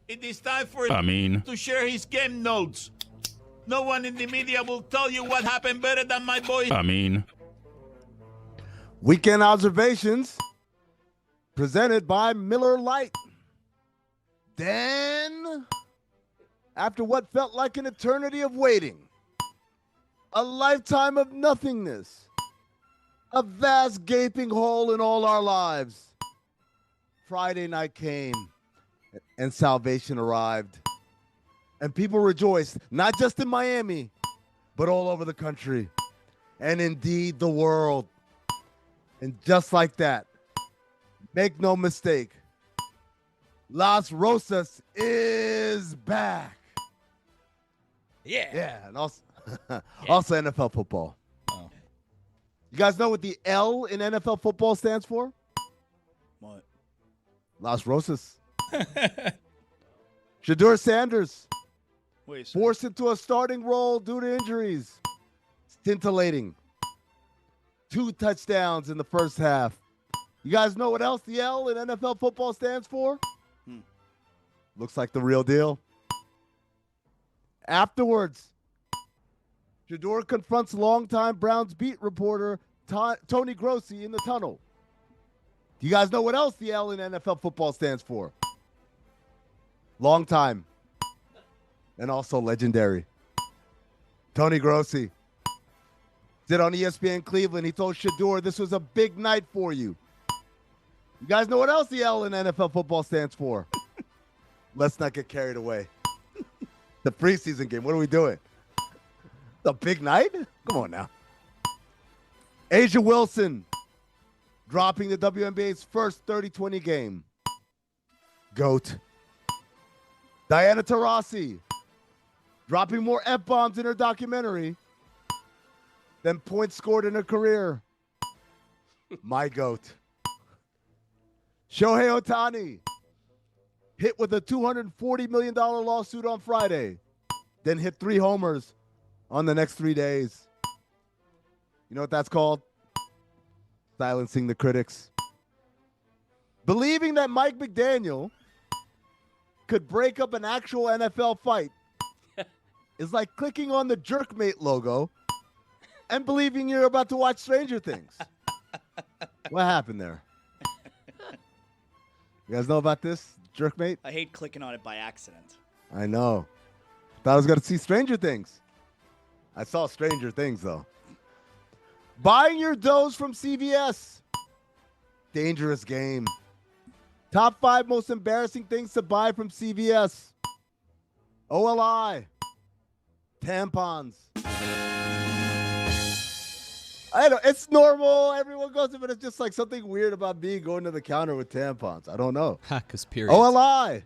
It is time for Amin to share his game notes. No one in the media will tell you what happened better than my boy. Amin Weekend observations presented by Miller Lite. Then, after what felt like an eternity of waiting, a lifetime of nothingness, a vast gaping hole in all our lives, Friday night came and salvation arrived. And people rejoiced, not just in Miami, but all over the country, and indeed the world. And just like that, make no mistake, Las Rosas is back. Yeah. And also, also NFL football. Oh. You guys know what the L in NFL football stands for? What? Las Rosas. Shedeur Sanders Wait, so forced into a starting role due to injuries. Scintillating. 2 touchdowns in the first half. You guys know what else the L in NFL football stands for? Looks like the real deal. Afterwards, Shedeur confronts longtime Browns beat reporter Tony Grossi in the tunnel. Do you guys know what else the L in NFL football stands for? Long time. And also legendary. Tony Grossi did on ESPN Cleveland. He told Shedeur this was a big night for you. You guys know what else the L in NFL football stands for? Let's not get carried away. The preseason game. What are we doing? The big night? Come on now. Asia Wilson dropping the WNBA's first 30-20 game. GOAT. Diana Taurasi dropping more F-bombs in her documentary than points scored in her career. My GOAT. Shohei Ohtani hit with a $240 million lawsuit on Friday, then hit 3 homers on the next 3 days. You know what that's called? Silencing the critics. Believing that Mike McDaniel could break up an actual NFL fight is like clicking on the Jerkmate logo and believing you're about to watch Stranger Things. What happened there? You guys know about this, Jerkmate? I hate clicking on it by accident. I know. Thought I was going to see Stranger Things. I saw Stranger Things, though. Buying your doughs from CVS. Dangerous game. Top 5 most embarrassing things to buy from CVS. OLI. Tampons. I know, it's normal. Everyone goes to, but it's just like something weird about me going to the counter with tampons. I don't know. Because period. OLI.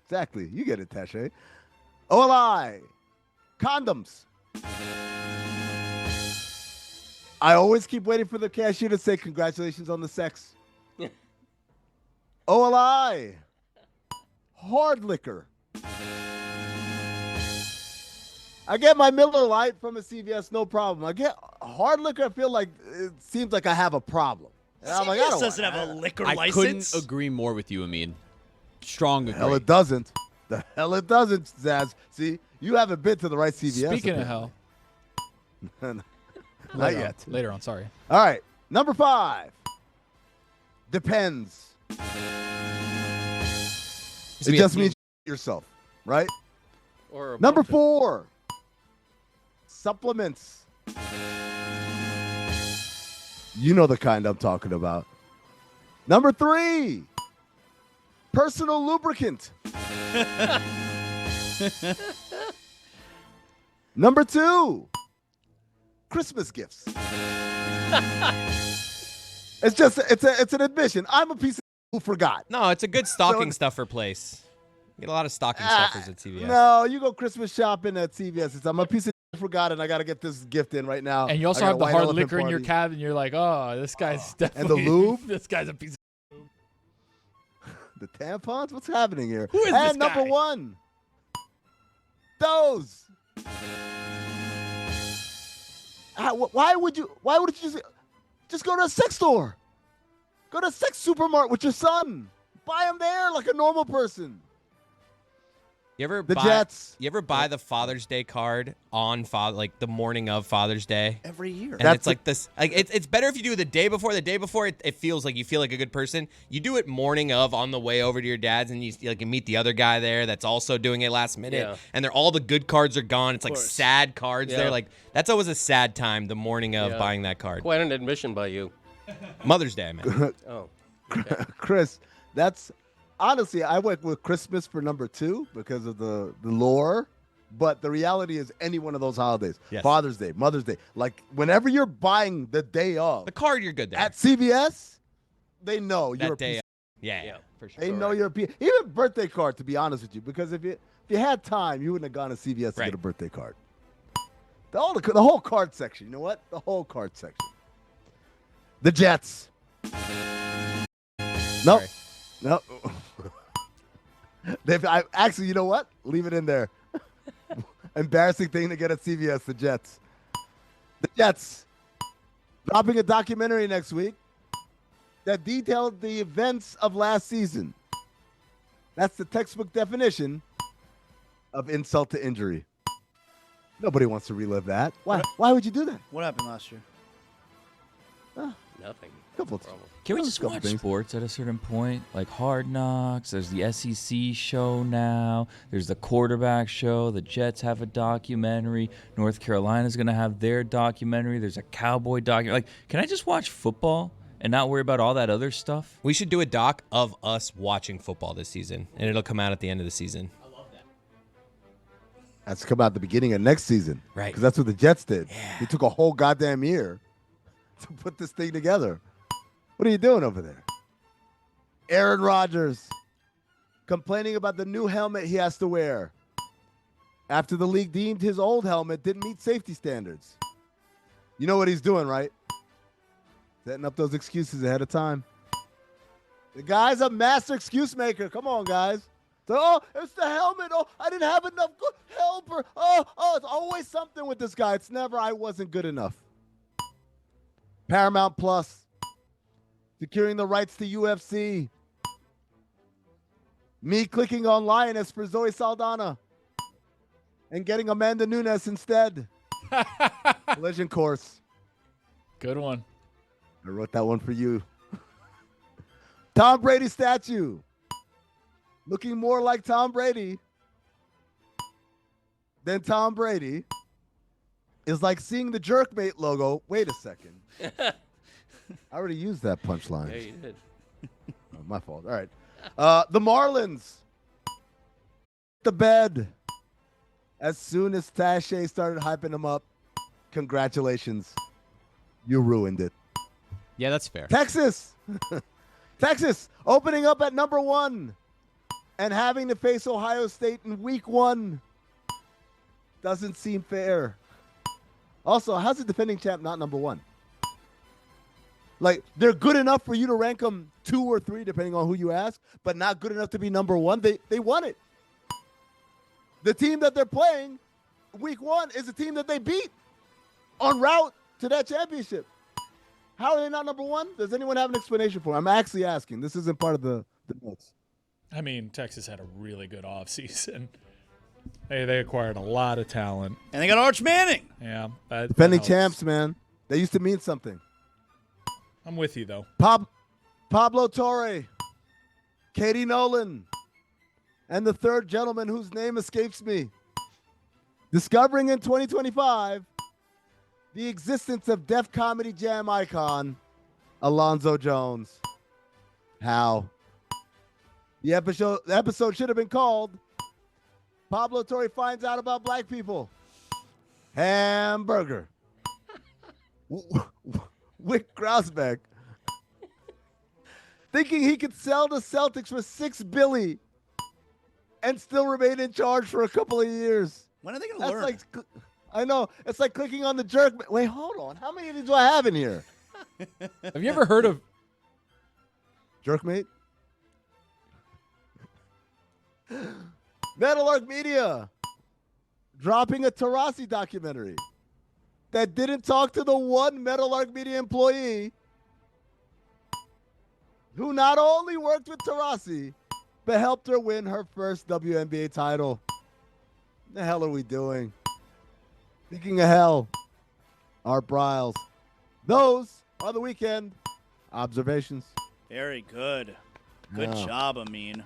Exactly. You get it, Tache. OLI. Condoms. I always keep waiting for the cashier to say congratulations on the sex. OLI. Hard liquor. I get my Miller Lite from a CVS, no problem. I get hard liquor, I feel like it seems like I have a problem. And I'm like, I don't doesn't want have a liquor I license. couldn't agree more with you, Amin. Strong agree. Hell, it doesn't. The hell it doesn't, Zaz. See, you haven't been to the right CVS. Speaking of hell. Not yet. Later on, sorry. All right. Number 5. Depends. It just means yourself, right? Or Number 4. Supplements. You know the kind I'm talking about. Number 3. Personal lubricant. Number 2. Christmas gifts. It's an admission. I'm a piece of who forgot. No, it's a good stocking stuffer place. You get a lot of stocking stuffers at CVS. No, you go Christmas shopping at CVS. I'm a piece of who forgot, and I got to get this gift in right now. And you also have the hard liquor in your cabinet. You're like, oh, this guy's definitely. And the lube? This guy's a piece of. The tampons? What's happening here? Who is and this number guy? 1. Those. Why would you just go to a sex store? Go to a sex supermarket with your son. Buy them there like a normal person. You ever The buy, Jets. You ever buy the Father's Day card on like the morning of Father's Day? Every year. And it's like this. Like it's better if you do it the day before. The day before, it feels like you feel like a good person. You do it morning of on the way over to your dad's, and you meet the other guy there that's also doing it last minute. And all the good cards are gone. It's like sad cards there. Like that's always a sad time. The morning of buying that card. Quite an admission by you. Mother's Day, man. Oh, Chris, that's honestly, I went with Christmas for number 2 because of the lore. But the reality is any one of those holidays, Father's Day, Mother's Day, like whenever you're buying the day of The card, you're good there. at CVS, they know you're a that day. piece. Yeah, for sure. They know you're a piece. Even birthday card, to be honest with you, because if you had time, you wouldn't have gone to CVS to get a birthday card. The whole card section. You know what? The whole card section. The Jets. Nope. Nope. Actually, you know what? Leave it in there. Embarrassing thing to get at CVS, the Jets. The Jets dropping a documentary next week that detailed the events of last season. That's the textbook definition of insult to injury. Nobody wants to relive that. Why? Why would you do that? What happened last year? nothing. Couple. Can we just watch sports at a certain point? Like Hard Knocks, there's the SEC show now, there's the quarterback show, the Jets have a documentary, North Carolina's going to have their documentary, there's a cowboy documentary. Like, can I just watch football and not worry about all that other stuff? We should do a doc of us watching football this season, and it'll come out at the end of the season. That's come out at the beginning of next season. Right. Because that's what the Jets did. Yeah. They took a whole goddamn year to put this thing together. What are you doing over there? Aaron Rodgers complaining about the new helmet he has to wear after the league deemed his old helmet didn't meet safety standards. You know what he's doing, right? Setting up those excuses ahead of time. The guy's a master excuse maker. Come on, guys. So, oh, it's the helmet. Oh, I didn't have enough good helper. Oh, it's always something with this guy. It's never I wasn't good enough. Paramount Plus securing the rights to UFC. Me clicking on Lioness for Zoe Saldana and getting Amanda Nunes instead. Collision Course. Good one. I wrote that one for you. Tom Brady statue. Looking more like Tom Brady than Tom Brady is like seeing the Jerkmate logo. Wait a second. I already used that punchline. Yeah, you did. Oh, my fault. All right. The Marlins. The bed. As soon as Taché started hyping him up, congratulations. You ruined it. Yeah, that's fair. Texas. Texas opening up at number 1 and having to face Ohio State in week 1. Doesn't seem fair. Also, how's the defending champ not number 1? Like, they're good enough for you to rank them 2 or 3, depending on who you ask, but not good enough to be number 1. They won it. The team that they're playing week 1 is a team that they beat en route to that championship. How are they not number 1? Does anyone have an explanation for it? I'm actually asking. This isn't part of the notes. I mean, Texas had a really good offseason. They acquired a lot of talent. And they got Arch Manning. Yeah. Defending champs, man. They used to mean something. I'm with you, though. Pablo Torre, Katie Nolan, and the third gentleman whose name escapes me. Discovering in 2025 the existence of Def Comedy Jam icon, Alonzo Jones. How? The episode should have been called Pablo Torre Finds Out About Black People. Hamburger. Wick Grousbeck. Thinking he could sell the Celtics for $6 billion and still remain in charge for a couple of years. When are they going to learn? Like, I know. It's like clicking on the jerk. Wait, hold on. How many of these do I have in here? Have you ever heard of Jerkmate? Meadowlark Media dropping a Tarasi documentary that didn't talk to the one Meadowlark Media employee who not only worked with Taurasi, but helped her win her first WNBA title. What the hell are we doing? Speaking of hell, Art Briles. Those are the weekend observations. Very good. Good job, Amin.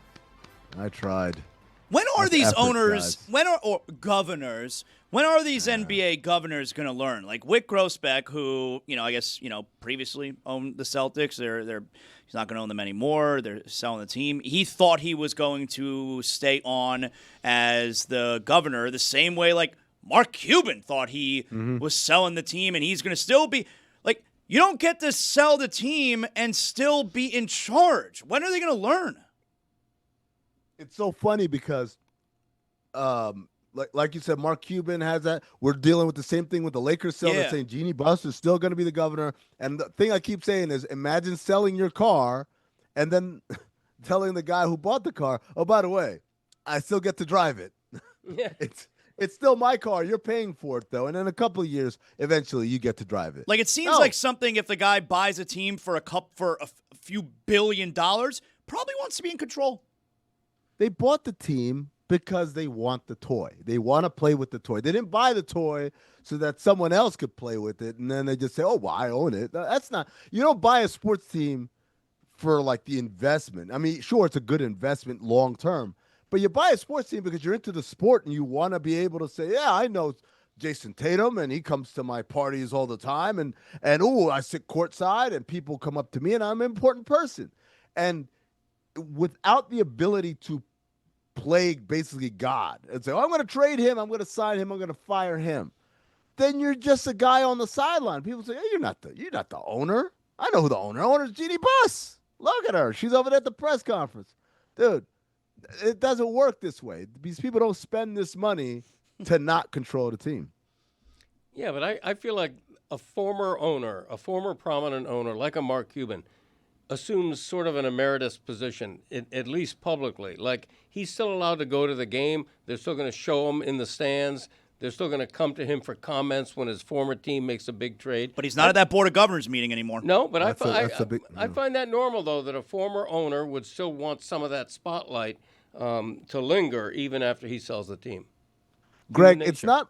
I tried. When are That's these effort, owners, guys. or governors, when are these NBA governors going to learn? Like Wick Grossbeck, who, I guess, previously owned the Celtics. He's not going to own them anymore. They're selling the team. He thought he was going to stay on as the governor the same way like Mark Cuban thought he was selling the team, and he's going to still be like, you don't get to sell the team and still be in charge. When are they going to learn? It's so funny because, like you said, Mark Cuban has that. We're dealing with the same thing with the Lakers selling. They're saying Jeannie Buss is still going to be the governor. And the thing I keep saying is, imagine selling your car and then telling the guy who bought the car, oh, by the way, I still get to drive it. Yeah. It's still my car. You're paying for it, though. And in a couple of years, eventually, you get to drive it. Like, it seems like something if the guy buys a team for a few $1 billion, probably wants to be in control. They bought the team because they want the toy. They want to play with the toy. They didn't buy the toy so that someone else could play with it, and then they just say, oh, well, I own it. That's not – you don't buy a sports team for, like, the investment. I mean, sure, it's a good investment long term, but you buy a sports team because you're into the sport and you want to be able to say, yeah, I know Jason Tatum, and he comes to my parties all the time, and I sit courtside, and people come up to me, and I'm an important person. And without the ability to play basically God and say, oh, I'm going to trade him, I'm going to sign him, I'm going to fire him, then you're just a guy on the sideline. People say, hey, you're not the owner. I know who the owner. The owner's Jeannie Buss. Look at her. She's over there at the press conference. Dude, it doesn't work this way. These people don't spend this money to not control the team. Yeah, but I feel like a former prominent owner, like a Mark Cuban, assumes sort of an emeritus position, at least publicly. Like, he's still allowed to go to the game. They're still going to show him in the stands. They're still going to come to him for comments when his former team makes a big trade. But he's not at that Board of Governors meeting anymore. No, but I find that normal, though, that a former owner would still want some of that spotlight to linger even after he sells the team. Greg, it's not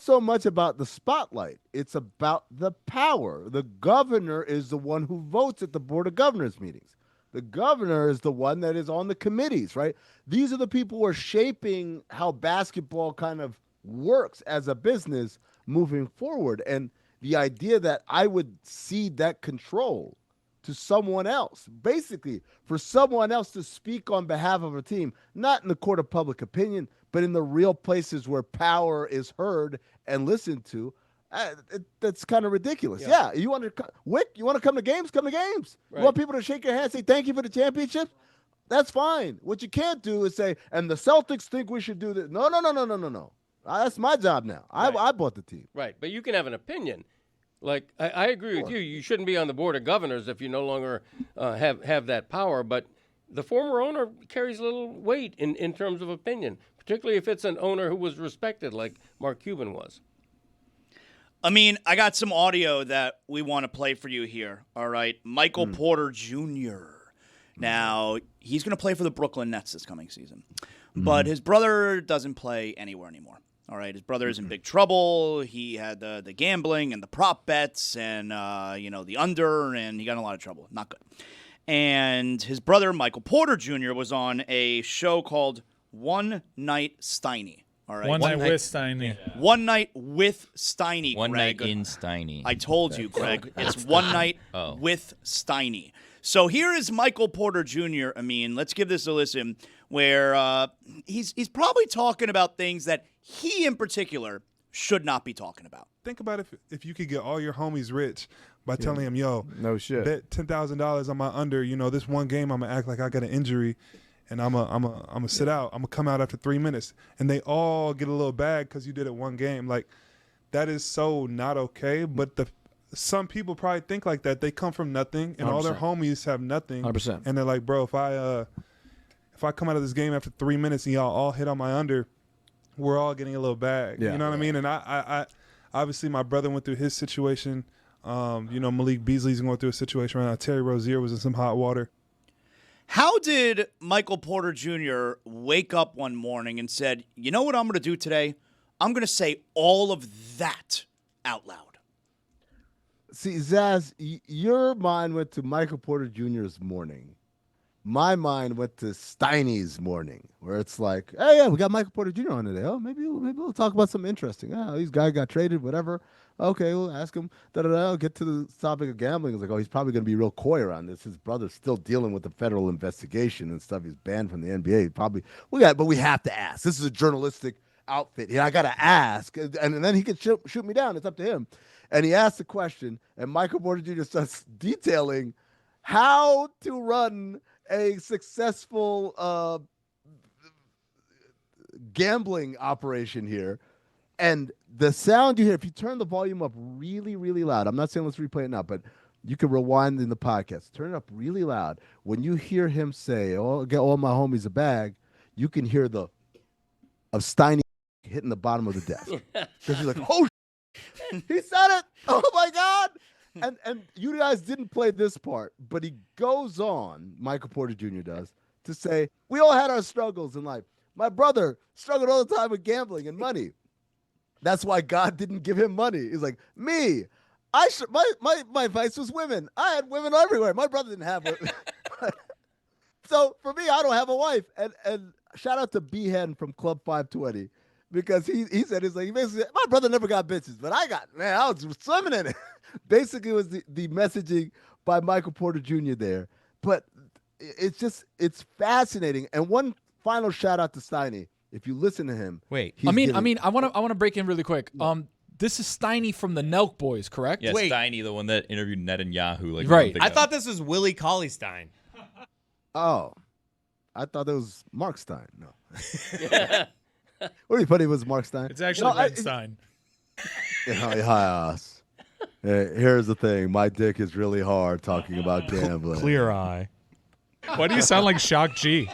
so much about the spotlight. It's about the power. The governor is the one who votes at the Board of Governors meetings. The governor is the one that is on the committees, right? These are the people who are shaping how basketball kind of works as a business moving forward. And the idea that I would cede that control to someone else, basically for someone else to speak on behalf of a team, not in the court of public opinion, but in the real places where power is heard and listened to, that's kind of ridiculous. Yeah, you want to come to games? Come to games. Right. You want people to shake your hand, say thank you for the championship? That's fine. What you can't do is say, and the Celtics think we should do this. No. That's my job now. Right. I bought the team. Right, but you can have an opinion. Like, I agree with you. You shouldn't be on the Board of Governors if you no longer have that power. But the former owner carries a little weight in terms of opinion, particularly if it's an owner who was respected like Mark Cuban was. I mean, I got some audio that we want to play for you here, all right? Michael Porter Jr. Now, he's going to play for the Brooklyn Nets this coming season. But his brother doesn't play anywhere anymore, all right? His brother is in big trouble. He had the gambling and the prop bets and, the under, and he got in a lot of trouble. Not good. And his brother, Michael Porter Jr., was on a show called One Night Steiny. All right. One night with Steiny. One night with Steiny, One Greg. night in Steiny. I told you, Greg. It's One Night with Steiny. So here is Michael Porter Jr., Amin. Let's give this a listen, where he's probably talking about things that he in particular should not be talking about. Think about if you could get all your homies rich by telling them, yo, no shit, bet $10,000 on my under. This one game I'm going to act like I got an injury. And I'm a sit out. I'm going to come out after 3 minutes. And they all get a little bag because you did it one game. Like, that is so not okay. But some people probably think like that. They come from nothing, and 100%. All their homies have nothing. 100%. And they're like, bro, if I come out of this game after 3 minutes and y'all all hit on my under, we're all getting a little bag. Yeah. You know what I mean? And I obviously my brother went through his situation Malik Beasley's going through a situation right now. Terry Rozier was in some hot water. How did Michael Porter Jr. wake up one morning and said, you know what I'm going to do today? I'm going to say all of that out loud. See, Zaz, your mind went to Michael Porter Jr.'s morning. My mind went to Steiny's morning, where it's like, hey, yeah, we got Michael Porter Jr. on today. Oh, maybe we'll talk about something interesting. Oh, these guys got traded, whatever. Okay, we'll ask him. Get to the topic of gambling. It's like, oh, he's probably going to be real coy around this. His brother's still dealing with the federal investigation and stuff. He's banned from the NBA. But we have to ask. This is a journalistic outfit. I got to ask, and then he could shoot me down. It's up to him. And he asked the question, and Michael Porter Jr. starts detailing how to run a successful gambling operation here. And the sound you hear, if you turn the volume up really, really loud, I'm not saying let's replay it now, but you can rewind in the podcast. Turn it up really loud. When you hear him say, oh, get all my homies a bag, you can hear of Steiny hitting the bottom of the desk. Because he's like, oh, he said it. Oh, my God. And you guys didn't play this part, but he goes on, Michael Porter Jr. does, to say, we all had our struggles in life. My brother struggled all the time with gambling and money. That's why God didn't give him money. He's like, me, my vice was women. I had women everywhere. My brother didn't have women. So for me, I don't have a wife. And shout out to B-Hen from Club 520. Because he said, my brother never got bitches, but I was swimming in it. Basically, it was the messaging by Michael Porter Jr. there. But it's fascinating. And one final shout out to Steiny. If you listen to him, I want to break in really quick. This is Steiny from the Nelk Boys, correct? Yeah, Steiny, the one that interviewed Netanyahu. Right. I thought this was Willie Cauley-Stein. Oh, I thought it was Mark Stein. No. What do you put? It was Mark Stein. It's actually Ben Stein. Yes. Here's the thing. My dick is really hard talking about gambling. Clear eye. Why do you sound like Shock G?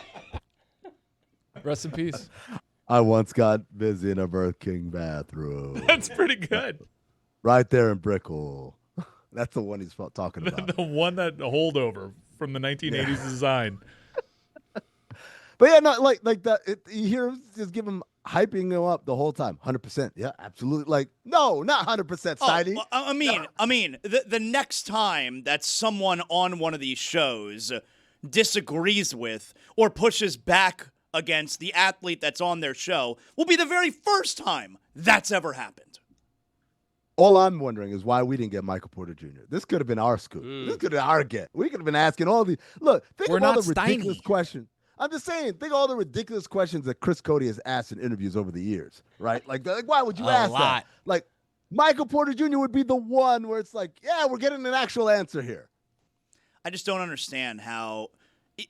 Rest in peace. I once got busy in a Birth King bathroom. That's pretty good. Right there in Brickell. That's the one he's talking about. The one that holdover from the 1980s design. But yeah, no, like that. You hear him just hyping him up the whole time. 100%. Yeah, absolutely. Like, no, not 100%, Steiny. Well, I mean, the next time that someone on one of these shows disagrees with or pushes back against the athlete that's on their show will be the very first time that's ever happened. All I'm wondering is why we didn't get Michael Porter Jr. This could have been our scoop. This could have been our get. We could have been asking all these. Look, think of all the ridiculous questions. I'm just saying, think of all the ridiculous questions that Chris Cody has asked in interviews over the years, right? Like why would you ask that? Like, Michael Porter Jr. would be the one where it's like, yeah, we're getting an actual answer here. I just don't understand how,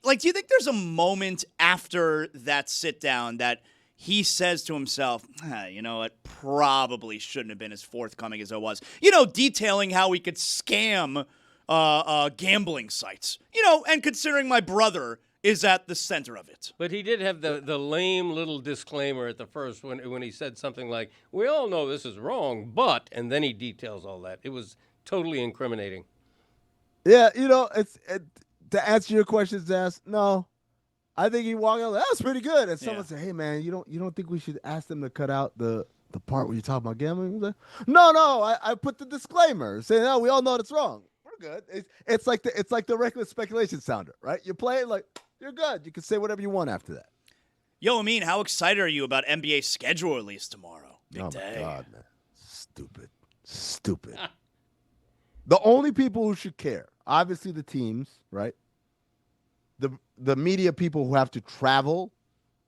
like, do you think there's a moment after that sit down that he says to himself, you know, it probably shouldn't have been as forthcoming as it was, detailing how he could scam gambling sites, and considering my brother is at the center of it. But he did have the lame little disclaimer at the first when he said something like, we all know this is wrong, but, and then he details all that. It was totally incriminating. Yeah, to answer your question, Zaz, no. I think he walked out, that was pretty good. And someone said, hey, man, you don't think we should ask them to cut out the part where you talk about gambling? He's like, no, I put the disclaimer saying, no, we all know it's wrong. We're good. It's like the reckless speculation sounder, right? You play it like, you're good. You can say whatever you want after that. Yo, Amin, how excited are you about NBA schedule release tomorrow? Big day. My God, man. Stupid. The only people who should care, obviously the teams, right? The media people who have to travel.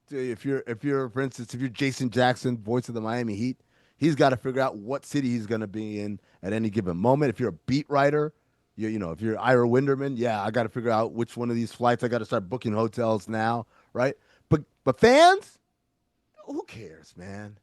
If you're, for instance, if you're Jason Jackson, voice of the Miami Heat, he's got to figure out what city he's going to be in at any given moment. If you're a beat writer, if you're Ira Winderman, I got to figure out which one of these flights I got to start booking hotels now, right? But fans, who cares, man?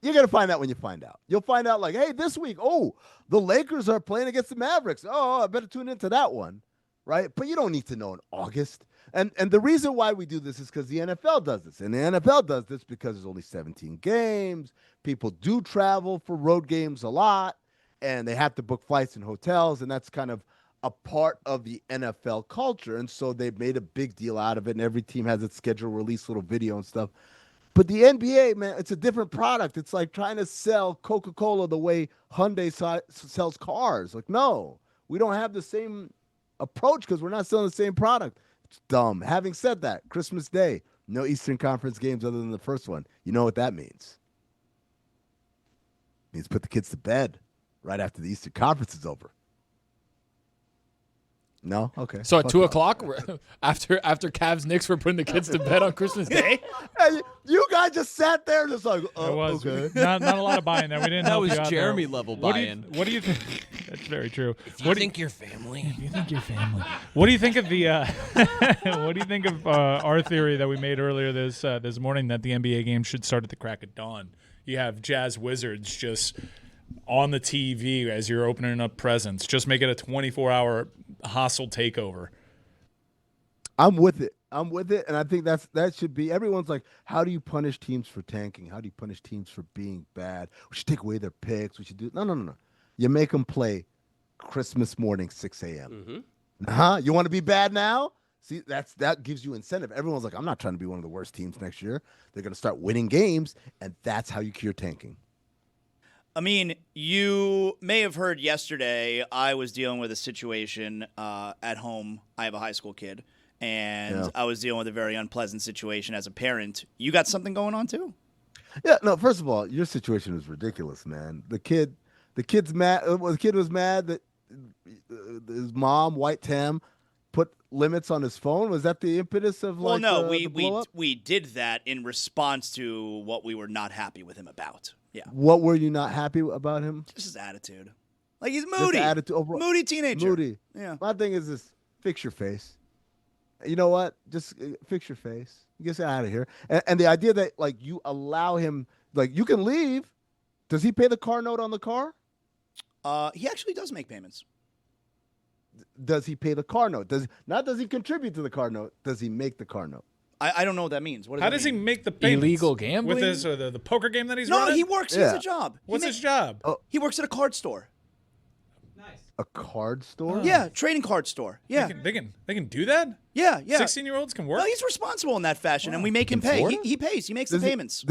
You're going to find out when you find out. You'll find out like, hey, this week, the Lakers are playing against the Mavericks. Oh, I better tune into that one, right? But you don't need to know in August. And the reason why we do this is because the NFL does this. And the NFL does this because there's only 17 games. People do travel for road games a lot. and they have to book flights and hotels, and that's kind of a part of the NFL culture. And so they've made a big deal out of it, and every team has its schedule release little video and stuff. But the NBA, man, it's a different product. It's like trying to sell Coca-Cola the way Hyundai sells cars. Like, no, we don't have the same approach because we're not selling the same product. It's dumb. Having said that, Christmas Day, no Eastern Conference games other than the first one. You know what that means? It means put the kids to bed right after the Eastern Conference is over. No? Okay. So at 2 o'clock, after Cavs Knicks, we're putting the kids to bed on Christmas Day? Hey, you guys just sat there just like, It was okay. not a lot of buy-in there. We didn't That help was you out Jeremy there. level What buy-in. What do you think? That's very true. You think your family? You think your family? What do you think of the? What do you think of our theory that we made earlier this morning that the NBA game should start at the crack of dawn? You have Jazz Wizards just on the TV as you're opening up presents. Just make it a 24-hour hostile takeover. I'm with it. And I think that should be, everyone's like, how do you punish teams for tanking? How do you punish teams for being bad? We should take away their picks. We should do, no. You make them play Christmas morning, 6 a.m. You want to be bad now? See, that gives you incentive. Everyone's like, I'm not trying to be one of the worst teams next year. They're going to start winning games, and that's how you cure tanking. I mean, you may have heard yesterday I was dealing with a situation at home. I have a high school kid, and I was dealing with a very unpleasant situation as a parent. You got something going on too? Yeah, no, first of all, your situation was ridiculous, man. The kid's mad. The kid was mad that his mom, White Tam, put limits on his phone. Was that the impetus of Well, no, the blow-up? we did that in response to what we were not happy with him about. Yeah. What were you not happy about him? Just his attitude. Like, he's Just moody. the attitude overall. Moody teenager. Moody. Yeah. My thing is this: fix your face. You know what? Just fix your face. Get out of here. And the idea that like you allow him, like you can leave. Does he pay the car note on the car? He actually does make payments. Does he pay the car note? Does he contribute to the car note? Does he make the car note? I don't know what that means. What does How that does he mean? make the payments? Illegal gambling? With his the poker game that he's No, running? he works. He has a job. What's his job? He works at a card store. A card store? Yeah, trading card store. Yeah. They can do that? Yeah. 16-year-olds can work? No, he's responsible in that fashion, and we make him pay. He pays. He makes the payments.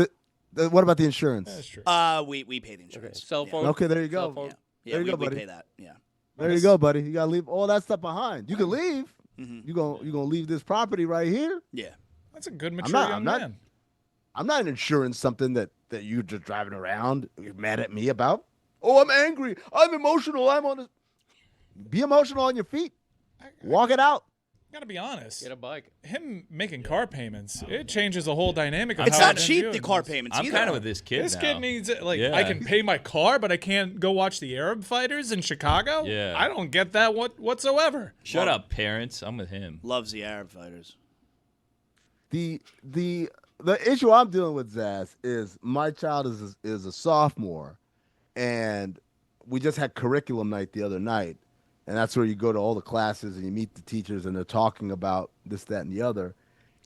What about the insurance? That's true. We pay the insurance. Okay. Cell phone. Okay, there you go. Cell phone. Yeah, There you go, we buddy. pay that. Yeah. There you go, buddy. You gotta leave all that stuff behind. You can leave. You gonna leave this property right here. Yeah. That's a good, mature young man. I'm not insuring something that you're just driving around. You're mad at me about. Oh, I'm angry. I'm emotional. I'm on this. Be emotional on your feet. Walk it out. Gotta be honest. Get a bike. Him making car payments, it changes the whole dynamic of It's how not it's cheap, viewed. the car payments I'm either. kind of with this kid This now. kid needs it. Like, Yeah. I can pay my car, but I can't go watch the Arab fighters in Chicago? Yeah. I don't get that whatsoever. Shut up, parents. I'm with him. Loves the Arab fighters. The issue I'm dealing with, Zaz, is my child is a sophomore, and we just had curriculum night the other night, and that's where you go to all the classes and you meet the teachers and they're talking about this, that, and the other.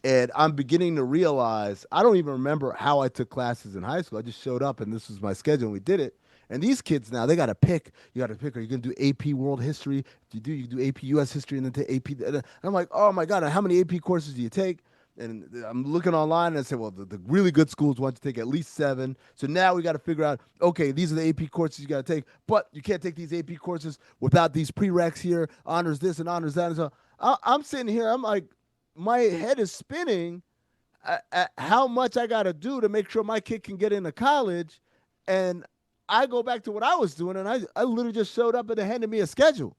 And I'm beginning to realize I don't even remember how I took classes in high school. I just showed up and this was my schedule and we did it. And these kids now, they got to pick. You got to pick. Are you going to do AP World History? If you do AP US History and then take AP. And I'm like, oh my God, how many AP courses do you take? And I'm looking online and I said, well, the really good schools want you to take at least 7. So now we got to figure out, okay, these are the AP courses you got to take, but you can't take these AP courses without these prereqs here, honors this and honors that. And so I'm sitting here, I'm like, my head is spinning at how much I got to do to make sure my kid can get into college. And I go back to what I was doing, and I literally just showed up and they handed me a schedule.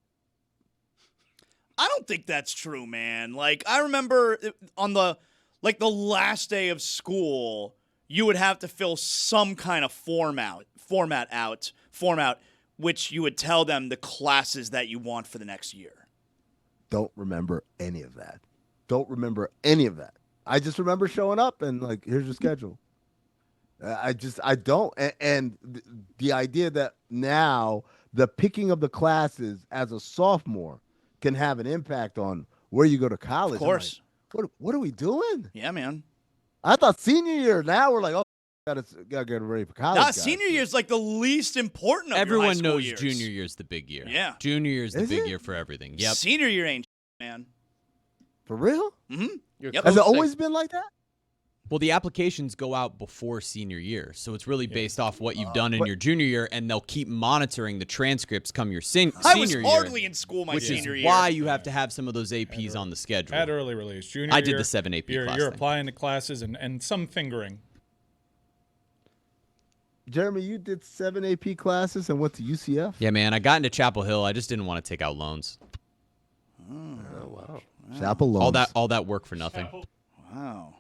I don't think that's true, man. Like, I remember on the last day of school, you would have to fill some kind of format out, which you would tell them the classes that you want for the next year. Don't remember any of that. I just remember showing up and like, here's your schedule. I don't. And the idea that now the picking of the classes as a sophomore can have an impact on where you go to college. Of course. Like, what are we doing? Yeah, man. I thought senior year. Now we're like, oh, gotta get ready for college. Nah, guys. senior year is like the least important of your high Everyone school knows years. junior year's the big year. Yeah. Junior year's the Is big it? year for everything. Yep. Senior year ain't man. For real? Mm-hmm. Your Yep. Has it coach always said- been like that? Well, the applications go out before senior year, so it's really based off what you've done in but- your junior year, and they'll keep monitoring the transcripts come your senior I was year. hardly in school my which senior is year. why you have to have some of those APs on the schedule. At early release, junior I did year, the 7 AP you're, class You're thing. applying to classes and some fingering. Jeremy, you did 7 AP classes and went to UCF? Yeah, man, I got into Chapel Hill. I just didn't want to take out loans. Oh, wow. Chapel Loans. All that work for nothing. Wow.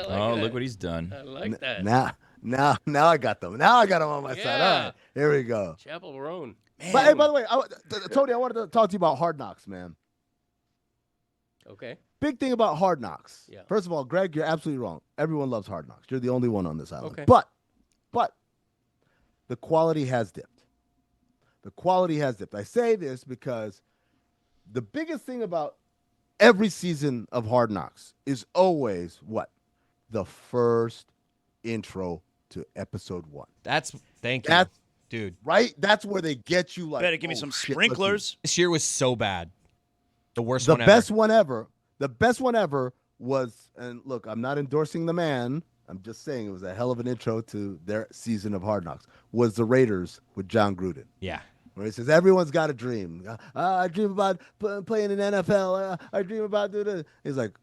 Oh, look what he's done. I like that. Now I got them. Now I got them on my side. All Yeah. right, here we go. Chapel Roan. But hey, by the way, Tony, I wanted to talk to you about Hard Knocks, man. Okay. Big thing about Hard Knocks. Yeah. First of all, Greg, you're absolutely wrong. Everyone loves Hard Knocks. You're the only one on this island. Okay. But the quality has dipped. The quality has dipped. I say this because the biggest thing about every season of Hard Knocks is always what? The first intro to episode 1. Thank you, That's- dude. Right? That's where they get you like, Better give me oh, some shit, sprinklers. This year was so bad. The worst the one best ever. one ever. The best one ever was, and look, I'm not endorsing the man. I'm just saying it was a hell of an intro to their season of Hard Knocks. Was the Raiders with John Gruden, Yeah. where he says everyone's got a dream. I dream about playing in NFL. I dream about doing this. He's like,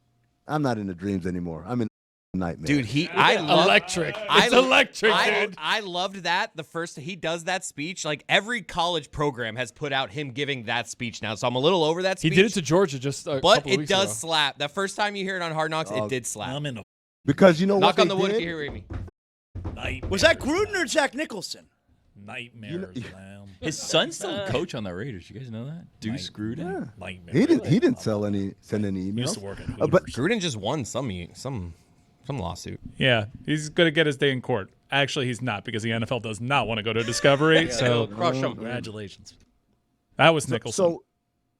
I'm not into dreams anymore. I'm in nightmares. Dude, I love Electric. I- It's electric, I, dude. I loved that. The first he does that speech, like every college program has put out him giving that speech now. So I'm a little over that He speech. did it to Georgia just a but couple of it weeks does ago. slap. The first time you hear it on Hard Knocks, it did slap. I'm in a because you know Knock what on they the wood if did? you hear me. nightmare. Was that Gruden or Jack Nicholson? Nightmares, man. His son's still a coach on the Raiders. You guys know that? Deuce Gruden. Nightmare. He didn't send any He emails. used to work at but Hooters. Gruden just won some lawsuit. Yeah, he's going to get his day in court. Actually, he's not because the NFL does not want to go to Discovery. So so crush him. congratulations. That was Nicholson. So,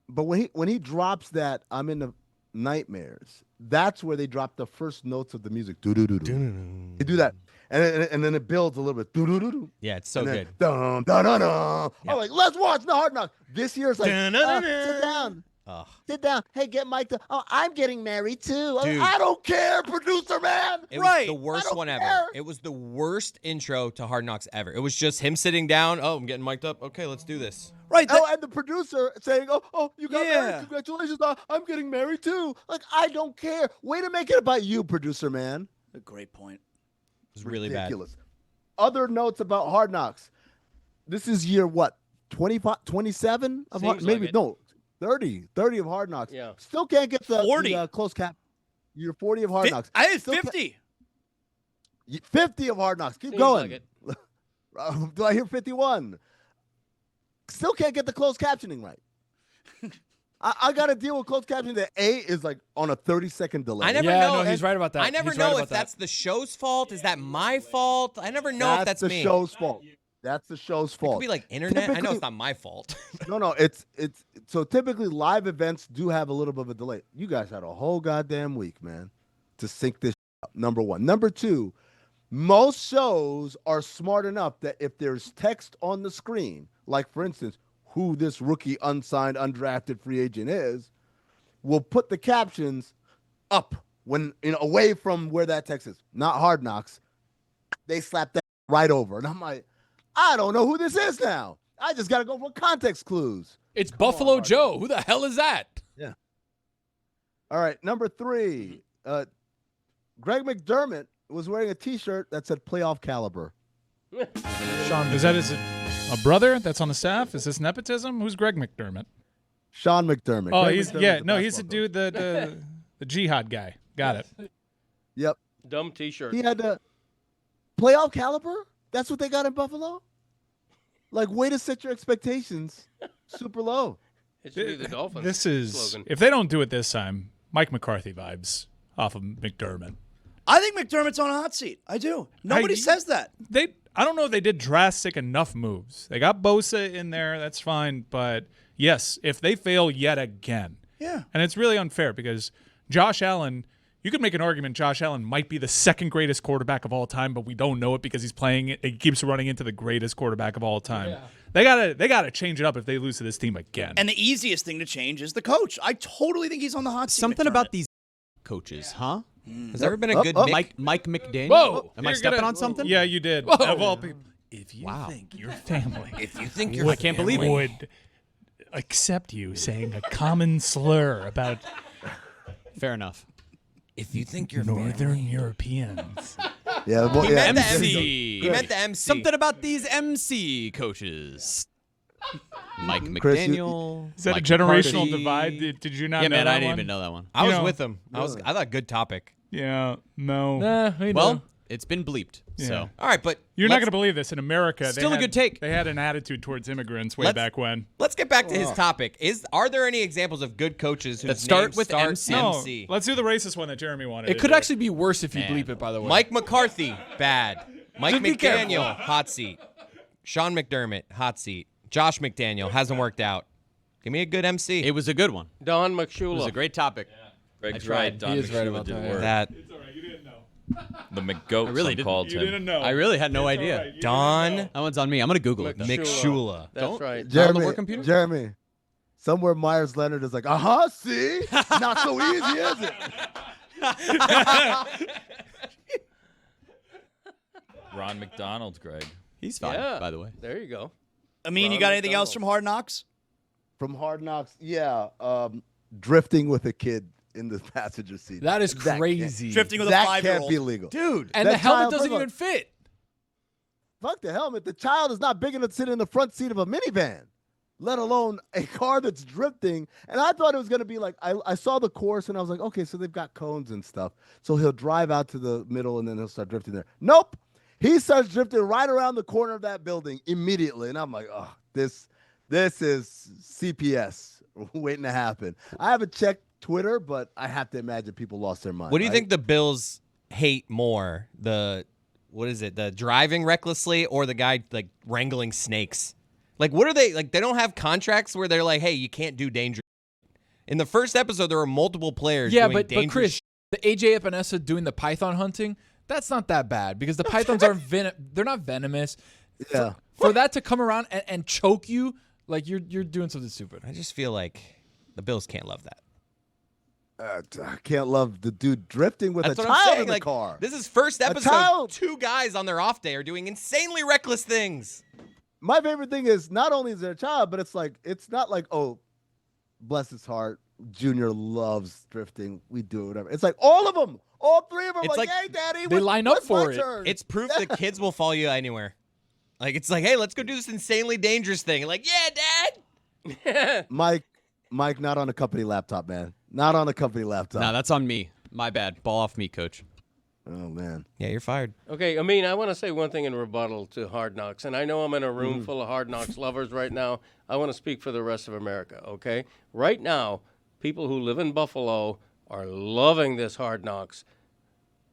but when he drops that, I'm in the nightmares. That's where they drop the first notes of the music. Do do do do. They do that, and then it builds a little bit. Do do do do. Yeah, it's so And then, good. Dun, dun, dun, dun. I'm like, let's watch the Hard Knocks. This year it's like, sit down. Ugh. Sit down. Hey, get Mike. Oh, I'm getting married too. Dude. I don't care, producer man. It Right. was the worst don't one care. ever. It was the worst intro to Hard Knocks ever. It was just him sitting down. Oh, I'm getting mic'd up. Okay, let's do this. Right. Oh, and the producer saying, "Oh, you got Yeah. married. Congratulations! I'm getting married too." Like, I don't care. Way to make it about you, producer man. a great point. It was really Ridiculous. Other notes about Hard Knocks. This is year what? 25, 27 of Seems maybe like it. no, 30 of Hard Knocks. Yeah. Still can't get the 40. Close cap. You're 40 of Hard Knocks. I had Still 50. 50 of Hard Knocks. Keep Seems going. like it. Do I hear 51? Still can't get the closed captioning right. I got to deal with closed captioning. The A is like on a 30-second delay. I never yeah, know. no, he's right about that. I never He's right know about if that. that's the show's fault. Is that my fault? I never know if that's the me. show's fault. That's the show's It fault. could be like internet. I know Typically- it's not my fault. No, it's so typically live events do have a little bit of a delay. You guys had a whole goddamn week, man, to sync this up. Number one. Number two, most shows are smart enough that if there's text on the screen, like for instance, who this rookie unsigned undrafted free agent is, will put the captions up when away from where that text is. Not Hard Knocks. They slap that right over. And I'm like, I don't know who this is now. I just got to go for context clues. It's Buffalo Joe. Who the hell is that? All right, number three. Greg McDermott was wearing a T-shirt that said "Playoff Caliber." Sean, is that a brother that's on the staff? Is this nepotism? Who's Greg McDermott? Sean McDermott. Oh, Greg he's McDermott's he's the basketball dude the jihad guy. Got it. coach. Yep, Dumb T-shirt. he had the playoff caliber. That's what they got in Buffalo. Like, way to set your expectations super low. It should be the Dolphins. This is slogan. if they don't do it this time, Mike McCarthy vibes off of McDermott. I think McDermott's on a hot seat. I do. Nobody says that. I don't know if they did drastic enough moves. They got Bosa in there, that's fine, but yes, if they fail yet again. Yeah. And it's really unfair because Josh Allen, You could make an argument Josh Allen might be the second greatest quarterback of all time, but we don't know it because he's playing it. He keeps running into the greatest quarterback of all time. Yeah. They gotta change it up if they lose to this team again. And the easiest thing to change is the coach. I totally think he's on the hot seat. Something McDermott. about these coaches, huh? Has there ever been a good Mike McDaniel? Whoa! Am I stepping on something? Yeah, you did. Whoa. Of all people. If you Wow. think your family If you think you're I can't believe it. would accept you saying a common slur about Fair enough. if you think you're Northern Europeans. Yeah, well, He yeah. meant the MC. He meant the MC. Something about these MC coaches. Mike Chris, McDaniel. Is that Mike a generational McCarthy. divide? Did you not Yeah, know man, that I didn't one? even know that one. I was You know, with him. I thought good topic. Yeah, no. Well, it's been bleeped. Yeah. So All right, but You're not let's- going to believe this. In America, Still they a good take. They had an attitude towards immigrants way Let's- back when. Let's get back to his topic. Are there any examples of good coaches whose That start names with start MC? No, MC? let's do the racist one that Jeremy wanted. It to could do. actually be worse if you bleep it, by the way. Mike McCarthy, bad. Mike Just be careful. McDaniel, hot seat. Sean McDermott, hot seat. Josh McDaniel, hasn't worked out. Give me a good MC. it was a good one. Don It was McShula. a great topic. Greg's I tried. right. Don He is right McShula about did that, work. that It's all right. You didn't know. The McGoat, I really some didn't. called You him. didn't know. I really had no It's all idea. right. You Don didn't know. That one's on me. I'm gonna Google it. McShula. That's right. Jeremy, work computer? Jeremy, somewhere Myers Leonard is like, see? Not so easy, is it? Ron McDonald, Greg. He's fine, Yeah. by the way. There you go. I mean, you Ron got anything else McDonald. from Hard Knocks? From Hard Knocks, yeah. Drifting with a kid in the passenger seat. That is can't- crazy. Drifting with a That can't 5-year-old. be legal. Dude. And That the helmet child- doesn't first of even fit. Fuck the helmet. The child is not big enough to sit in the front seat of a minivan, let alone a car that's drifting. And I thought it was going to be like, I saw the course and I was like, okay, so they've got cones and stuff. So he'll drive out to the middle and then he'll start drifting there. Nope. He starts drifting right around the corner of that building immediately. And I'm like, oh, this is CPS waiting to happen. I haven't checked Twitter, but I have to imagine people lost their mind. What do you right? think the Bills hate more? The driving recklessly or the guy like wrangling snakes? Like, what are they like? They don't have contracts where they're like, hey, you can't do dangerous. In the first episode, there were multiple players. Yeah, doing but dangerous Chris, the AJ Epinesa doing the python hunting, that's not that bad because the pythons aren't they're not venomous. Yeah. For that to come around and choke you, like you're doing something stupid. I just feel like the Bills can't love that. I can't love the dude drifting with That's a what I'm child saying. in the Like, car. this is first episode. child. 2 guys on their off day are doing insanely reckless things. My favorite thing is not only is there a child, but it's not like, oh, bless his heart, Junior loves drifting. We do it, whatever. It's like all of them, all 3 of them. It's Like, like hey, Daddy, they line up what's my for it. turn? It's proof that kids will follow you anywhere. Like, it's like, hey, let's go do this insanely dangerous thing. Like, yeah, Dad. Mike, not on a company laptop, man. Not on a company laptop. No, that's on me. My bad. Ball off me, coach. Oh man. Yeah, you're fired. Okay, I want to say one thing in rebuttal to Hard Knocks, and I know I'm in a room full of Hard Knocks lovers right now. I want to speak for the rest of America, okay? Right now, people who live in Buffalo are loving this Hard Knocks.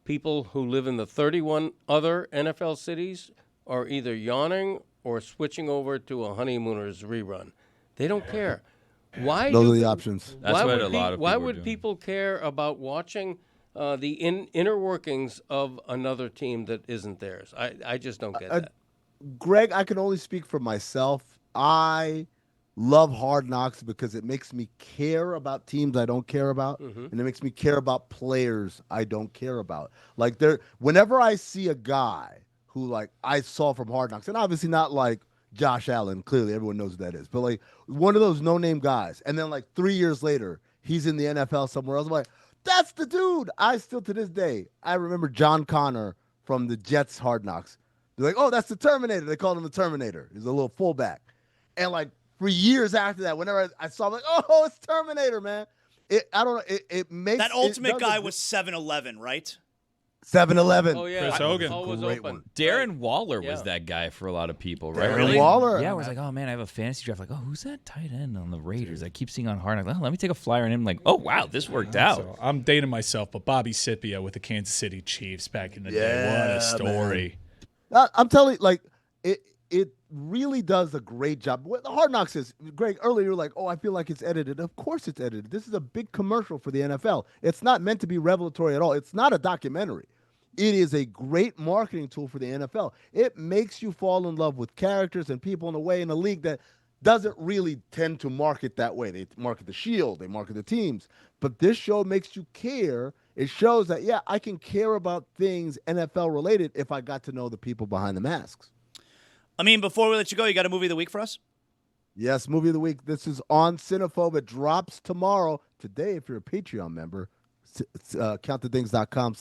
People who live in the 31 other NFL cities are either yawning or switching over to a Honeymooners rerun. They don't care. Why? Those do are the pe- options. That's why what would a lot of Why people are would doing. people care about watching the inner workings of another team that isn't theirs? I just don't get that. Greg, I can only speak for myself. I love Hard Knocks because it makes me care about teams I don't care about, and it makes me care about players I don't care about. Like whenever I see a guy who like I saw from Hard Knocks, and obviously not like Josh Allen, clearly everyone knows who that is, but like one of those no-name guys, and then like 3 years later, he's in the NFL somewhere else. I'm like, that's the dude. I still to this day, I remember John Connor from the Jets Hard Knocks. They're like, oh, that's the Terminator. They called him the Terminator. He's a little fullback. And like for years after that, whenever I saw him, like, oh, it's Terminator, man. I don't know. It makes That ultimate it guy was 7-Eleven, right? 7-Eleven. Oh yeah, Chris Hogan. always Great open. one. Darren Waller was Yeah. that guy for a lot of people, right? Darren Waller. Yeah, I was like, oh man, I have a fantasy draft. Like, oh, who's that tight end on the Raiders? I keep seeing on Hard Knocks. Oh, let me take a flyer on him. Like, oh wow, this worked out. So I'm dating myself, but Bobby Scipio with the Kansas City Chiefs back in the day. What Yeah, a story. I'm telling you, like, it really does a great job. What Hard Knocks is, Greg, earlier you were like, oh, I feel like it's edited. Of course it's edited. This is a big commercial for the NFL. It's not meant to be revelatory at all. It's not a documentary. It is a great marketing tool for the NFL. It makes you fall in love with characters and people in a way in a league that doesn't really tend to market that way. They market the Shield, they market the teams. But this show makes you care. It shows that, yeah, I can care about things NFL related if I got to know the people behind the masks. I mean, before we let you go, you got a movie of the week for us? Yes, movie of the week. This is on Cinephobe. It drops tomorrow. Today, if you're a Patreon member, countthethings.com/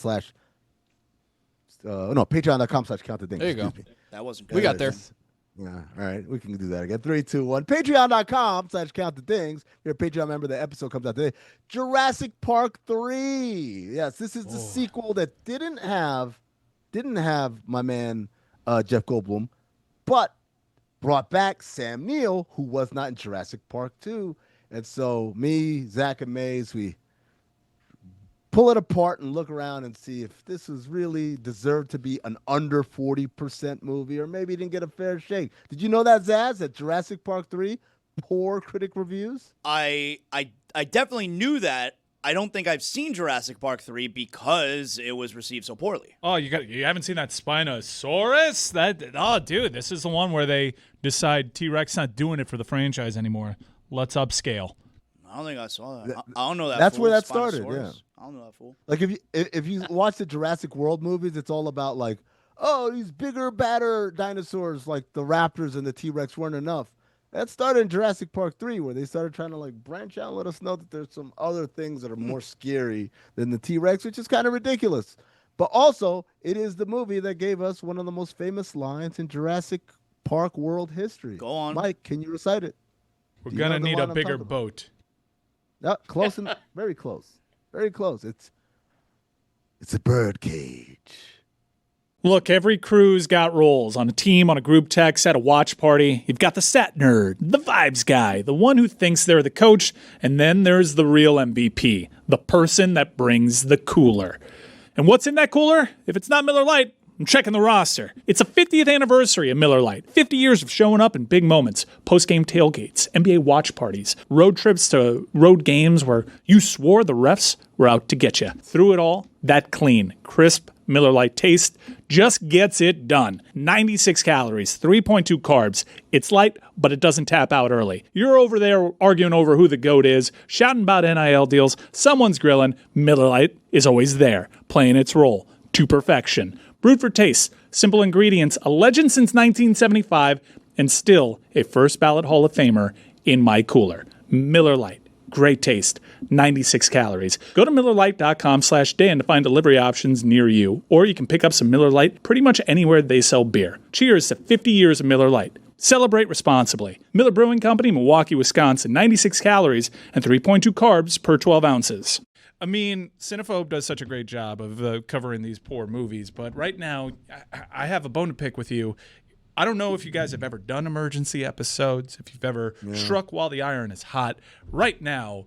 patreon.com/countthethings. There you go. That wasn't good. We got there. Yeah, all right. We can do that again. 3, 2, 1. Patreon.com/countthethings. If you're a Patreon member, the episode comes out today. Jurassic Park 3. Yes, this is the sequel that didn't have my man Jeff Goldblum, but brought back Sam Neill, who was not in Jurassic Park 2. And so me, Zach, and Maze, we pull it apart and look around and see if this was really deserved to be an under 40% movie, or maybe didn't get a fair shake. Did you know that, Zaz, that Jurassic Park 3, poor critic reviews? I definitely knew that. I don't think I've seen Jurassic Park 3 because it was received so poorly. Oh, you haven't seen that Spinosaurus? Dude, this is the one where they decide T-Rex not doing it for the franchise anymore. Let's upscale. I don't think I saw that. I don't know that. That's fool, where that started. Spinosaurus. Yeah, I don't know that fool. like if you watch the Jurassic World movies, it's all about like, oh, these bigger, badder dinosaurs like the raptors and the T-Rex weren't enough. That started in Jurassic Park 3, where they started trying to like branch out and let us know that there's some other things that are more scary than the T-Rex, which is kind of ridiculous. But also, it is the movie that gave us one of the most famous lines in Jurassic Park world history. Go on. Mike, can you recite it? We're going to need a bigger boat. No, close and very close. Very close. It's a bird cage. Look, every crew's got roles. On a team, on a group text, at a watch party. You've got the stat nerd, the vibes guy, the one who thinks they're the coach, and then there's the real MVP, the person that brings the cooler. And what's in that cooler? If it's not Miller Lite, I'm checking the roster. It's a 50th anniversary of Miller Lite. 50 years of showing up in big moments. Post-game tailgates, NBA watch parties, road trips to road games where you swore the refs were out to get you. Through it all, that clean, crisp Miller Lite taste just gets it done. 96 calories, 3.2 carbs. It's light, but it doesn't tap out early. You're over there arguing over who the GOAT is, shouting about NIL deals, someone's grilling. Miller Lite is always there, playing its role to perfection. Brewed for taste, simple ingredients, a legend since 1975, and still a first ballot Hall of Famer in my cooler. Miller Lite. Great taste, 96 calories. Go to MillerLite.com/Dan to find delivery options near you, or you can pick up some Miller Lite pretty much anywhere they sell beer. Cheers to 50 years of Miller Lite. Celebrate responsibly. Miller Brewing Company, Milwaukee, Wisconsin, 96 calories and 3.2 carbs per 12 ounces. I mean, Cinephobe does such a great job of covering these poor movies, but right now, I have a bone to pick with you. I don't know if you guys have ever done emergency episodes, if you've ever struck while the iron is hot. Right now,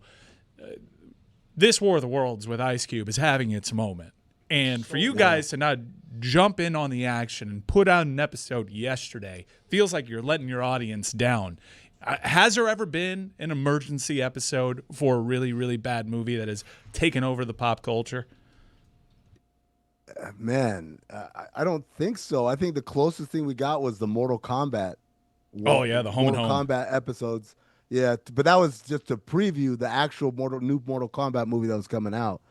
this War of the Worlds with Ice Cube is having its moment. And for you guys to not jump in on the action and put out an episode yesterday feels like you're letting your audience down. Has there ever been an emergency episode for a really, really bad movie that has taken over the pop culture? Man, I don't think so. I think the closest thing we got was the Mortal Kombat. The Home and Home. Mortal Kombat episodes. Yeah, but that was just to preview the actual new Mortal Kombat movie that was coming out.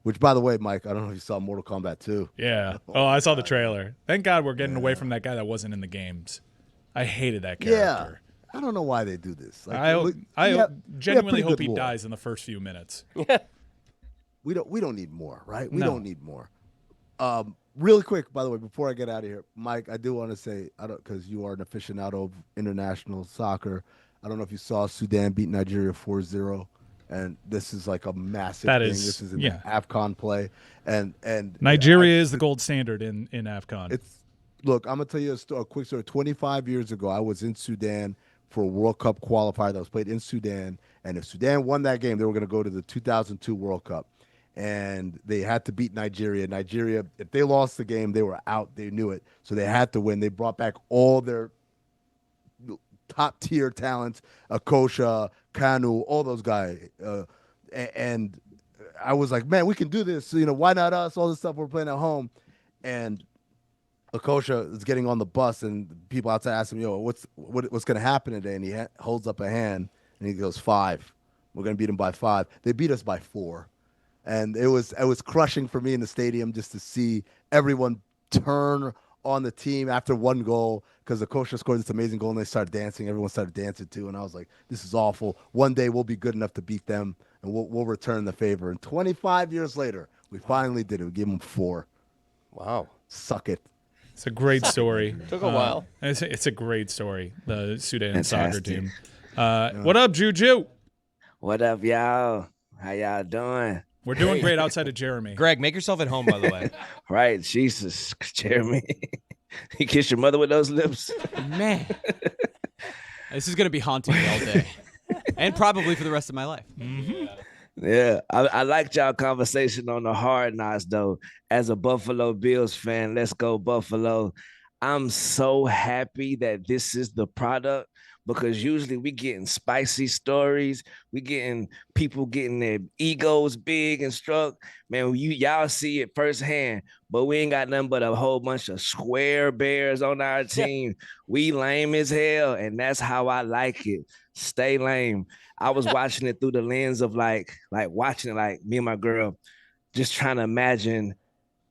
Which, by the way, Mike, I don't know if you saw Mortal Kombat 2. Yeah. Oh, I saw the trailer. Thank God we're getting away from that guy that wasn't in the games. I hated that character. Yeah. I don't know why they do this. Like, I genuinely hope he dies in the first few minutes. We don't need more, right? We don't need more. Really quick, by the way, before I get out of here, Mike, I do want to say, because you are an aficionado of international soccer, I don't know if you saw Sudan beat Nigeria 4-0, and this is like a massive thing. This is an AFCON play, and Nigeria is the gold standard in AFCON. Look, I'm gonna tell you a quick story. 25 years ago, I was in Sudan for a World Cup qualifier that was played in Sudan, and if Sudan won that game, they were going to go to the 2002 World Cup. And they had to beat Nigeria. Nigeria, if they lost the game, they were out. They knew it. So they had to win. They brought back all their top tier talents, Akosha, Kanu, all those guys. And I was like, man, we can do this. So, why not us? All this stuff we're playing at home. And Akosha is getting on the bus, and people outside ask him, what's going to happen today? And he holds up a hand, and he goes, 5. We're going to beat them by 5. They beat us by 4. And it was crushing for me in the stadium just to see everyone turn on the team after one goal, because Akosha scored this amazing goal, and they started dancing. Everyone started dancing too, and I was like, this is awful. One day we'll be good enough to beat them, and we'll return the favor. And 25 years later, we finally did it. We gave them 4. Wow. Suck it. It's a great story. Took a while. It's a great story, the Sudan soccer team. What up, Juju? What up, y'all? How y'all doing? We're doing great outside of Jeremy. Greg, make yourself at home, by the way. Right, Jesus, Jeremy. You kiss your mother with those lips? Man. This is going to be haunting me all day. And probably for the rest of my life. Mm-hmm. Yeah, I liked y'all conversation on the Hard Knocks, though. As a Buffalo Bills fan, let's go Buffalo. I'm so happy that this is the product, because usually we getting spicy stories. We getting people getting their egos big and struck. Man, y'all see it firsthand, but we ain't got nothing but a whole bunch of square bears on our team. We lame as hell, and that's how I like it. Stay lame. I was watching it through the lens of like watching it, like me and my girl, just trying to imagine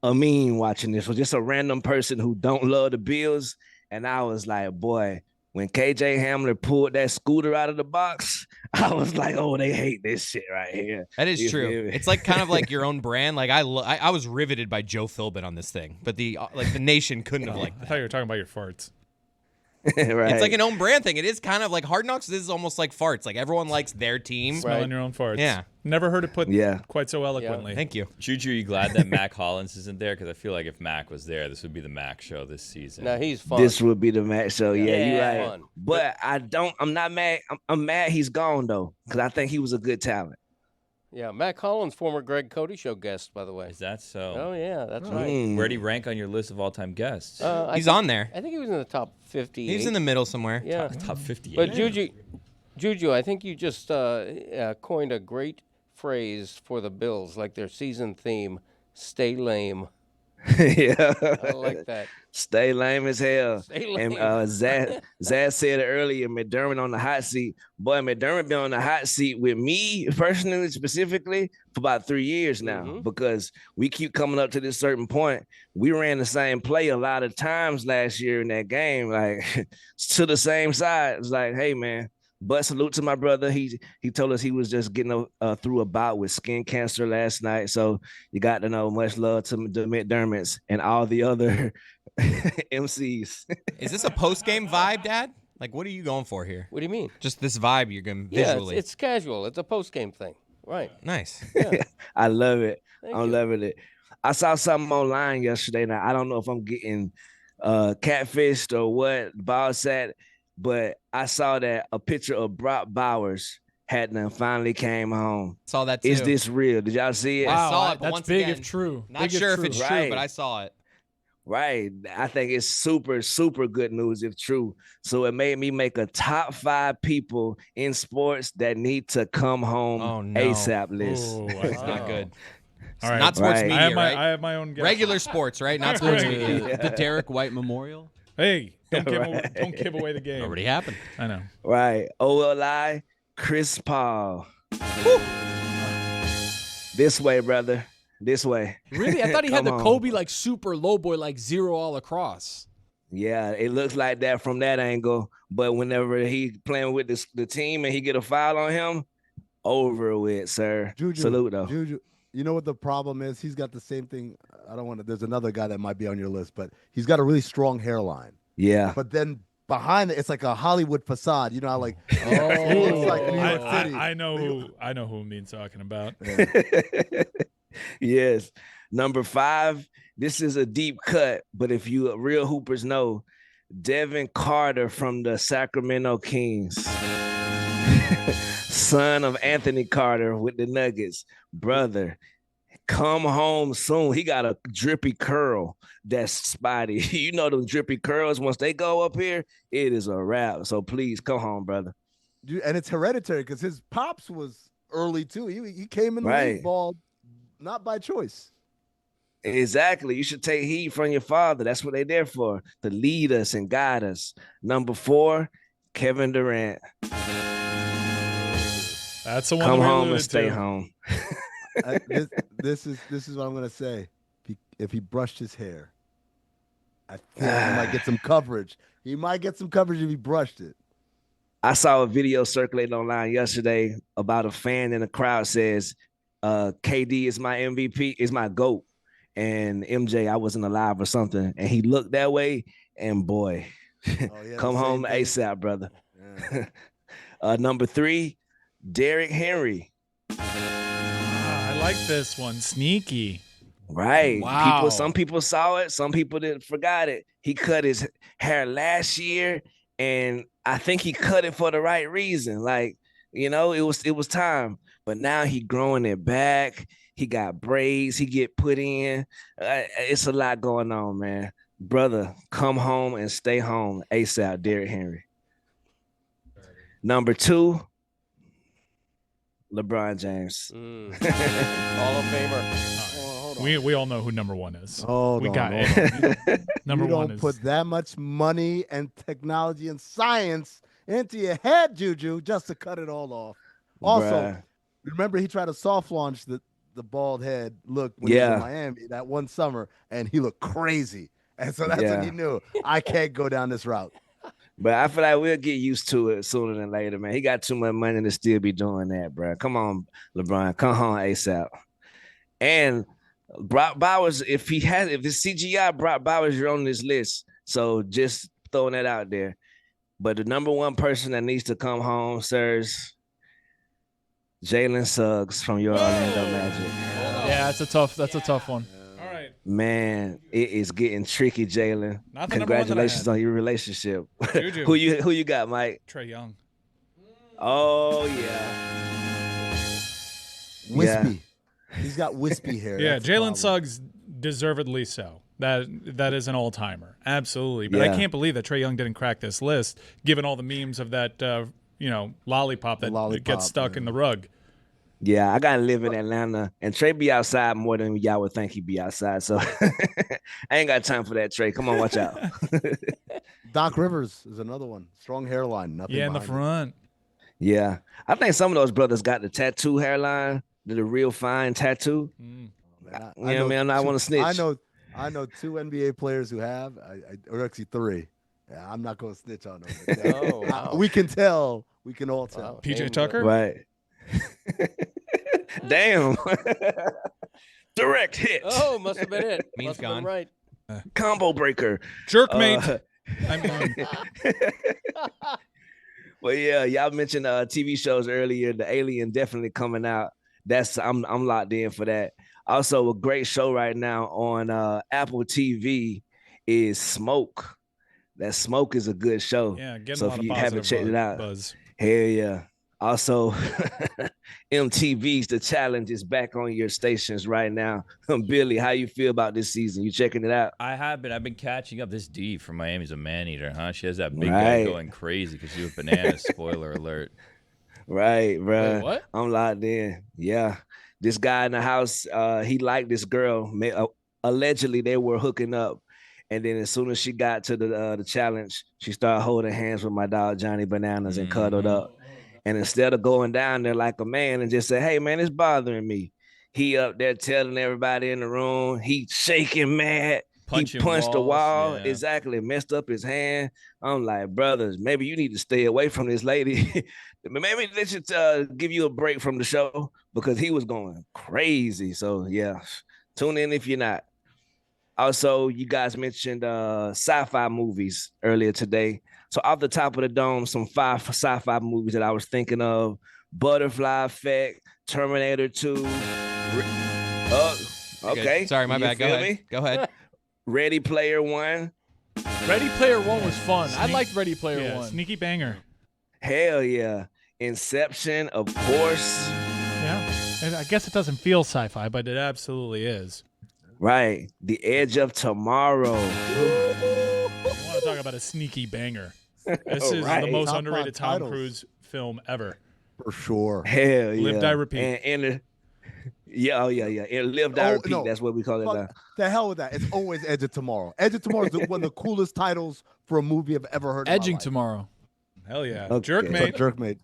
Amin watching this, or just a random person who don't love the Bills. And I was like, boy, when KJ Hamler pulled that scooter out of the box, I was like, oh, they hate this shit right here. That is true. It's like kind of like your own brand. Like I was riveted by Joe Philbin on this thing, but the nation couldn't have liked that. I thought you were talking about your farts. Right. It's like an own brand thing. It is kind of like Hard Knocks. This is almost like farts. Like everyone likes their team. Smelling your own farts. Yeah. Never heard it put quite so eloquently. Yeah. Thank you. Juju, are you glad that Mac Hollins isn't there? Because I feel like if Mac was there, this would be the Mac show this season. No, he's fun. This would be the Mac show. Yeah, you're right. Fun. But I'm not mad. I'm mad he's gone, though, because I think he was a good talent. Yeah, Matt Collins, former Greg Cody Show guest, by the way. Is that so? Oh, yeah, that's right. Where'd he rank on your list of all-time guests? He's on there. I think he was in the top 50. He's in the middle somewhere. Yeah. Top 58. But Juju, I think you just coined a great phrase for the Bills, like their season theme, stay lame. Yeah. I like that. Stay lame as hell. Stay lame. And Zach said it earlier, McDermott on the hot seat. Boy, McDermott been on the hot seat with me personally, specifically, for about 3 years now, because we keep coming up to this certain point. We ran the same play a lot of times last year in that game, like to the same side. It's like, hey, man. But salute to my brother. He told us he was just getting through a bout with skin cancer last night. So you got to know, much love to the McDermotts and all the other MCs. Is this a post-game vibe, Dad? Like, what are you going for here? What do you mean? Just this vibe you're going visually. Yeah, it's casual. It's a post-game thing. Right. Nice. Yeah. I love it. I'm loving it. I saw something online yesterday. Now, I don't know if I'm getting catfished or what, ball sat, but I saw that a picture of Brock Bowers finally came home. Saw that too. Is this real? Did y'all see it? I saw it, but that's once big again, if true. Not sure if it's true, but I saw it. Right. I think it's super, super good news if true. So it made me make a top 5 people in sports that need to come home ASAP list. Ooh, It's not good. All right. Not sports Right. media, right? I have my own guess. Regular sports, right? Not sports media. The Derek White Memorial. Hey, don't give away the game. Already happened. I know. Right. OLI, Chris Paul. This way, brother. This way. Really? I thought he had the Come on. Kobe like super low boy, like 0 all across. Yeah, it looks like that from that angle. But whenever he playing with the team and he get a foul on him, over with, sir. Juju, Salute, though. Juju, you know what the problem is? He's got the same thing. I don't want to. There's another guy that might be on your list, but he's got a really strong hairline. Yeah. But then behind it, it's like a Hollywood facade. You know how like it looks like New York City. I know who Amin's talking about. Yes. Number 5. This is a deep cut, but if you real hoopers know, Devin Carter from the Sacramento Kings. Son of Anthony Carter with the Nuggets. Brother Come home soon. He got a drippy curl that's spotty. You know them drippy curls, once they go up here, it is a wrap. So please come home, brother. Dude, and it's hereditary because his pops was early too. He came in the Right. league bald, not by choice. Exactly. You should take heed from your father. That's what they're there for, to lead us and guide us. Number 4, Kevin Durant. That's the one. Come we home and alluded stay to. home. This is what I'm gonna say. If he brushed his hair, I think he might get some coverage. He might get some coverage if he brushed it. I saw a video circulating online yesterday about a fan in the crowd says, KD is my MVP, is my GOAT. And MJ, I wasn't alive or something. And he looked that way, and boy, come home ASAP, brother. Yeah. Number 3, Derrick Henry. I like this one. Sneaky. Right. Wow. Some people saw it. Some people forgot it. He cut his hair last year, and I think he cut it for the right reason. Like, it was time. But now he growing it back. He got braids. He get put in. It's a lot going on, man. Brother, come home and stay home ASAP, Derrick Henry. Number 2, LeBron James. Hall of Famer. We all know who number 1 is. We got it. Number you 1 don't is put that much money and technology and science into your head, Juju, just to cut it all off. Also, remember he tried to soft launch the bald head look when he was in Miami that one summer, and he looked crazy. And so that's when he knew, I can't go down this route. But I feel like we'll get used to it sooner than later, man. He got too much money to still be doing that, bro. Come on, LeBron. Come home ASAP. And Brock Bowers, if it's CGI, Brock Bowers, you're on this list. So just throwing that out there. But the number 1 person that needs to come home, sirs, Jalen Suggs from your Orlando Magic. Yeah, that's a tough one. All right. Man, it is getting tricky, Jalen. Congratulations on your relationship. Who you got, Mike? Trae Young. Oh yeah. Wispy. Yeah. He's got wispy hair. Yeah, Jalen Suggs deservedly so. That is an all-timer. Absolutely. But I can't believe that Trae Young didn't crack this list, given all the memes of that lollipop that gets stuck in the rug. Yeah, I gotta live in Atlanta, and Trae be outside more than y'all would think he'd be outside. So I ain't got time for that, Trae. Come on, watch out. Doc Rivers is another one. Strong hairline. Nothing. Yeah, in the front. Yeah, I think some of those brothers got the tattoo hairline, the real fine tattoo. Man, I want to snitch. I know 2 NBA players who have. Or actually 3. Yeah, I'm not going to snitch on them. Wow. We can tell. We can all tell. Wow. PJ Tucker? Right. Damn. Direct hit. Oh, must have been it. Means gone. Right. Combo breaker. Jerkmate. I mean. Well, yeah, y'all mentioned TV shows earlier. The Alien definitely coming out. I'm locked in for that. Also, a great show right now on Apple TV is Smoke. That Smoke is a good show. Yeah, so if you haven't checked it out, hell yeah. Also, MTV's The Challenge is back on your stations right now. Billy, how you feel about this season? You checking it out? I have been. I've been catching up. This D from Miami's a man-eater, huh? She has that big guy going crazy because she was bananas. Spoiler alert. Right, bro. Wait, what? I'm locked in. Yeah. This guy in the house, he liked this girl. Allegedly, they were hooking up. And then as soon as she got to the challenge, she started holding hands with my dog, Johnny Bananas, and cuddled up. And instead of going down there like a man and just say, hey, man, it's bothering me, he up there telling everybody in the room, he shaking mad. He punched the wall. Yeah. Exactly. Messed up his hand. I'm like, brothers, maybe you need to stay away from this lady. Maybe they should give you a break from the show because he was going crazy. So, yeah, tune in if you're not. Also, you guys mentioned sci-fi movies earlier today. So off the top of the dome, some 5 sci-fi movies that I was thinking of: Butterfly Effect, Terminator 2. Okay. Sorry, my bad. Go ahead. Go ahead. Ready Player One. Ready Player One was fun. I liked Ready Player One. Sneaky banger. Hell yeah. Inception, of course. Yeah. And I guess it doesn't feel sci-fi, but it absolutely is. Right. The Edge of Tomorrow. I want to talk about a sneaky banger. This is the most Top underrated 5 Tom titles. Cruise film ever. For sure. Hell yeah. Live, Die, Repeat. And yeah. And Live, Die, Repeat. No. That's what we call it now. The hell with that. It's always Edge of Tomorrow. Edge of Tomorrow is one of the coolest titles for a movie I've ever heard. Edging in my life. Tomorrow. Hell yeah. Okay. Jerkmate. Jerkmate.